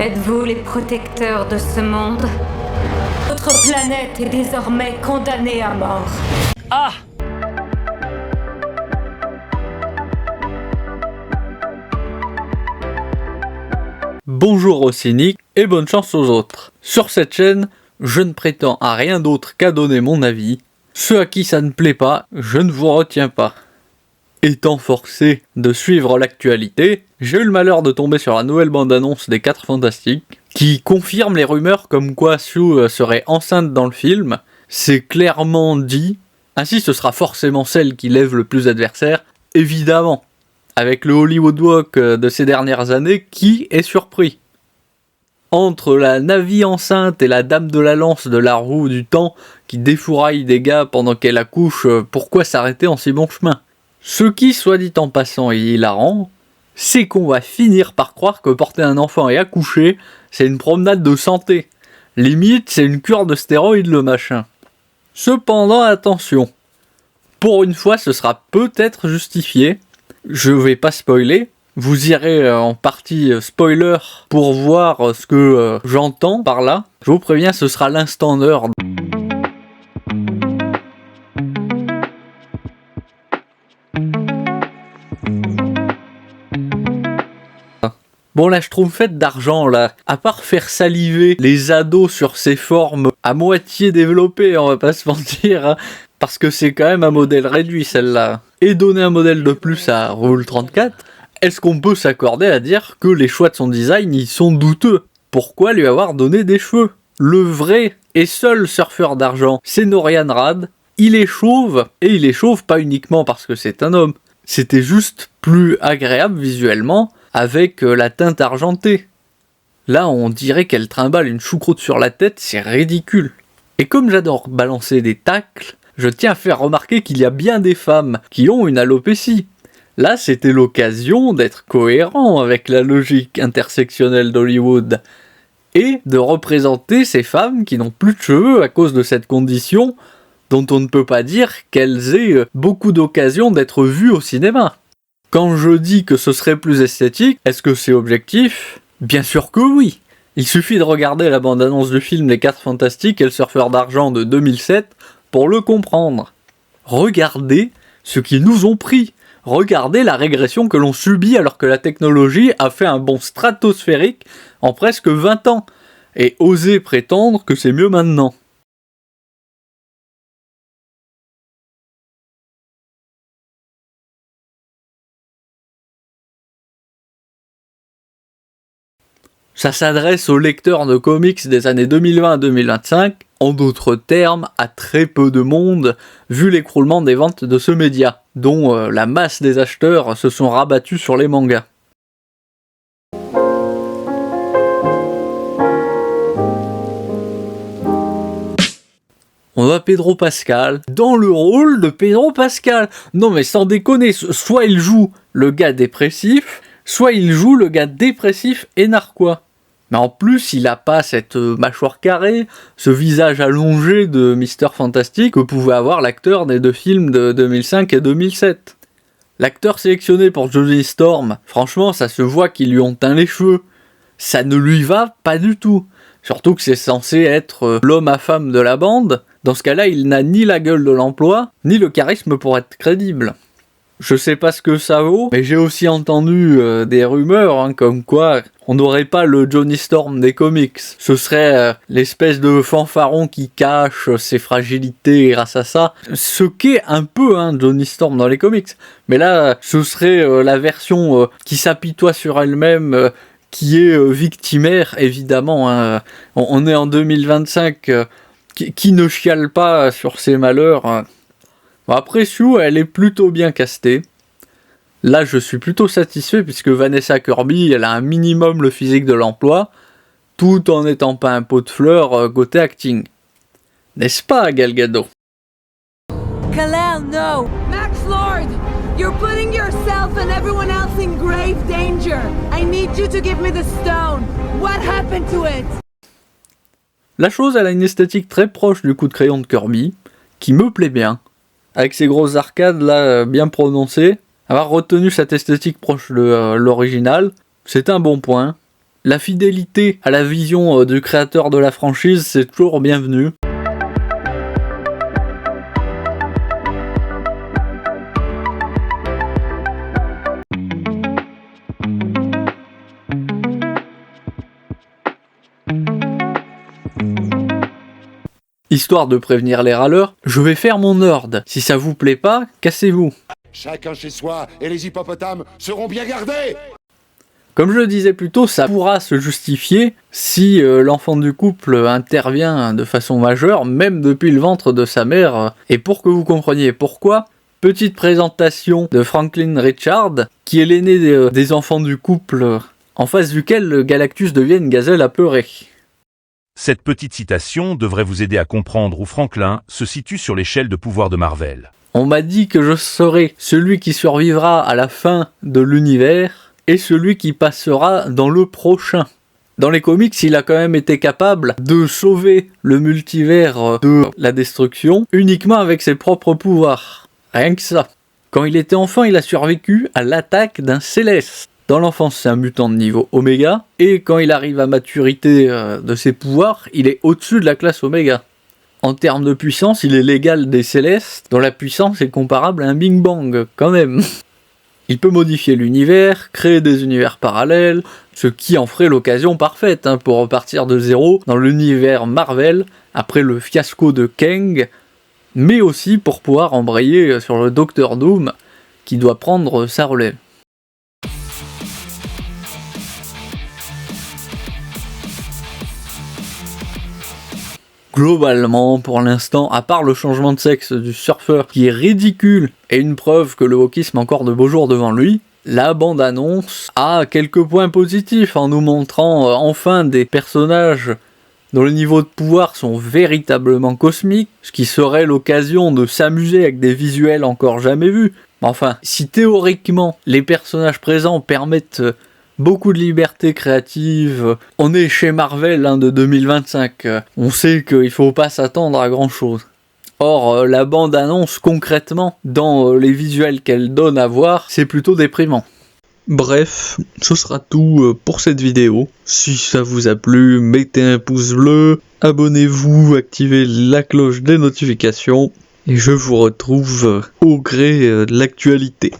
Êtes-vous les protecteurs de ce monde? Notre planète est désormais condamnée à mort. Ah! Bonjour aux cyniques et bonne chance aux autres. Sur cette chaîne, je ne prétends à rien d'autre qu'à donner mon avis. Ceux à qui ça ne plaît pas, je ne vous retiens pas. Étant forcé de suivre l'actualité, j'ai eu le malheur de tomber sur la nouvelle bande-annonce des 4 Fantastiques, qui confirme les rumeurs comme quoi Sue serait enceinte dans le film. C'est clairement dit. Ainsi, ce sera forcément celle qui lève le plus d'adversaires, évidemment. Avec le Hollywood Walk de ces dernières années, qui est surpris? Entre la Na'vi enceinte et la dame de la lance de la roue du temps qui défouraille des gars pendant qu'elle accouche, pourquoi s'arrêter en si bon chemin? Ce qui, soit dit en passant, est hilarant, c'est qu'on va finir par croire que porter un enfant et accoucher, c'est une promenade de santé. Limite, c'est une cure de stéroïdes le machin. Cependant, attention. Pour une fois, ce sera peut-être justifié. Je vais pas spoiler. Vous irez en partie spoiler pour voir ce que j'entends par là. Je vous préviens, ce sera l'instant nerd. Bon la schtroumpfette d'argent là, à part faire saliver les ados sur ses formes à moitié développées, on va pas se mentir, hein, parce que c'est quand même un modèle réduit celle-là, et donner un modèle de plus à Rule 34, est-ce qu'on peut s'accorder à dire que les choix de son design y sont douteux? Pourquoi lui avoir donné des cheveux? Le vrai et seul surfeur d'argent, c'est Norian Rad, il est chauve, et il est chauve pas uniquement parce que c'est un homme, c'était juste plus agréable visuellement, avec la teinte argentée. Là, on dirait qu'elle trimballe une choucroute sur la tête, c'est ridicule. Et comme j'adore balancer des tacles, je tiens à faire remarquer qu'il y a bien des femmes qui ont une alopécie. Là, c'était l'occasion d'être cohérent avec la logique intersectionnelle d'Hollywood et de représenter ces femmes qui n'ont plus de cheveux à cause de cette condition dont on ne peut pas dire qu'elles aient beaucoup d'occasions d'être vues au cinéma. Quand je dis que ce serait plus esthétique, est-ce que c'est objectif? Bien sûr que oui. Il suffit de regarder la bande-annonce du film Les 4 Fantastiques et le surfeur d'argent de 2007 pour le comprendre. Regardez ce qu'ils nous ont pris. Regardez la régression que l'on subit alors que la technologie a fait un bond stratosphérique en presque 20 ans. Et osez prétendre que c'est mieux maintenant. Ça s'adresse aux lecteurs de comics des années 2020 à 2025, en d'autres termes, à très peu de monde, vu l'écroulement des ventes de ce média, dont la masse des acheteurs se sont rabattus sur les mangas. On a Pedro Pascal, dans le rôle de Pedro Pascal. Non mais sans déconner, soit il joue le gars dépressif, soit il joue le gars dépressif et narquois. Mais en plus, il a pas cette mâchoire carrée, ce visage allongé de Mr. Fantastic que pouvait avoir l'acteur des 2 films de 2005 et 2007. L'acteur sélectionné pour Johnny Storm, franchement, ça se voit qu'ils lui ont teint les cheveux. Ça ne lui va pas du tout. Surtout que c'est censé être l'homme à femme de la bande. Dans ce cas-là, il n'a ni la gueule de l'emploi, ni le charisme pour être crédible. Je sais pas ce que ça vaut, mais j'ai aussi entendu des rumeurs, comme quoi on n'aurait pas le Johnny Storm des comics. Ce serait l'espèce de fanfaron qui cache ses fragilités grâce à ça. Ce qu'est un peu Johnny Storm dans les comics. Mais là, ce serait la version qui s'apitoie sur elle-même, qui est victimaire, évidemment. On est en 2025, qui ne chiale pas sur ses malheurs. Bon, après Sue, elle est plutôt bien castée. Là, je suis plutôt satisfait puisque Vanessa Kirby, elle a un minimum le physique de l'emploi, tout en n'étant pas un pot de fleurs côté acting. N'est-ce pas, Gal Gadot? Kal-El, no! Max Lord! You're putting yourself and everyone else in grave danger! I need you to give me the stone! What happened to it? La chose, elle a une esthétique très proche du coup de crayon de Kirby, qui me plaît bien. Avec ces grosses arcades là, bien prononcées, avoir retenu cette esthétique proche de l'original, c'est un bon point. La fidélité à la vision du créateur de la franchise, c'est toujours bienvenu. Histoire de prévenir les râleurs, je vais faire mon ordre. Si ça vous plaît pas, cassez-vous. Chacun chez soi et les hippopotames seront bien gardés. Comme je le disais plus tôt, ça pourra se justifier si l'enfant du couple intervient de façon majeure, même depuis le ventre de sa mère. Et pour que vous compreniez pourquoi, petite présentation de Franklin Richard, qui est l'aîné des enfants du couple, en face duquel Galactus devient une gazelle apeurée. Cette petite citation devrait vous aider à comprendre où Franklin se situe sur l'échelle de pouvoir de Marvel. On m'a dit que je serai celui qui survivra à la fin de l'univers et celui qui passera dans le prochain. Dans les comics, il a quand même été capable de sauver le multivers de la destruction uniquement avec ses propres pouvoirs. Rien que ça. Quand il était enfant, il a survécu à l'attaque d'un Céleste. Dans l'enfance, c'est un mutant de niveau Oméga, et quand il arrive à maturité de ses pouvoirs, il est au-dessus de la classe Oméga. En termes de puissance, il est l'égal des Célestes, dont la puissance est comparable à un Big Bang, quand même. Il peut modifier l'univers, créer des univers parallèles, ce qui en ferait l'occasion parfaite pour repartir de zéro dans l'univers Marvel, après le fiasco de Kang, mais aussi pour pouvoir embrayer sur le Docteur Doom, qui doit prendre sa relève. Globalement, pour l'instant, à part le changement de sexe du surfeur qui est ridicule et une preuve que le wokisme a encore de beaux jours devant lui, la bande-annonce a quelques points positifs en nous montrant enfin des personnages dont les niveaux de pouvoir sont véritablement cosmiques, ce qui serait l'occasion de s'amuser avec des visuels encore jamais vus. Enfin, si théoriquement les personnages présents permettent beaucoup de liberté créative, on est chez Marvel de 2025, on sait qu'il faut pas s'attendre à grand chose. Or, la bande-annonce concrètement, dans les visuels qu'elle donne à voir, c'est plutôt déprimant. Bref, ce sera tout pour cette vidéo. Si ça vous a plu, mettez un pouce bleu, abonnez-vous, activez la cloche des notifications, et je vous retrouve au gré de l'actualité.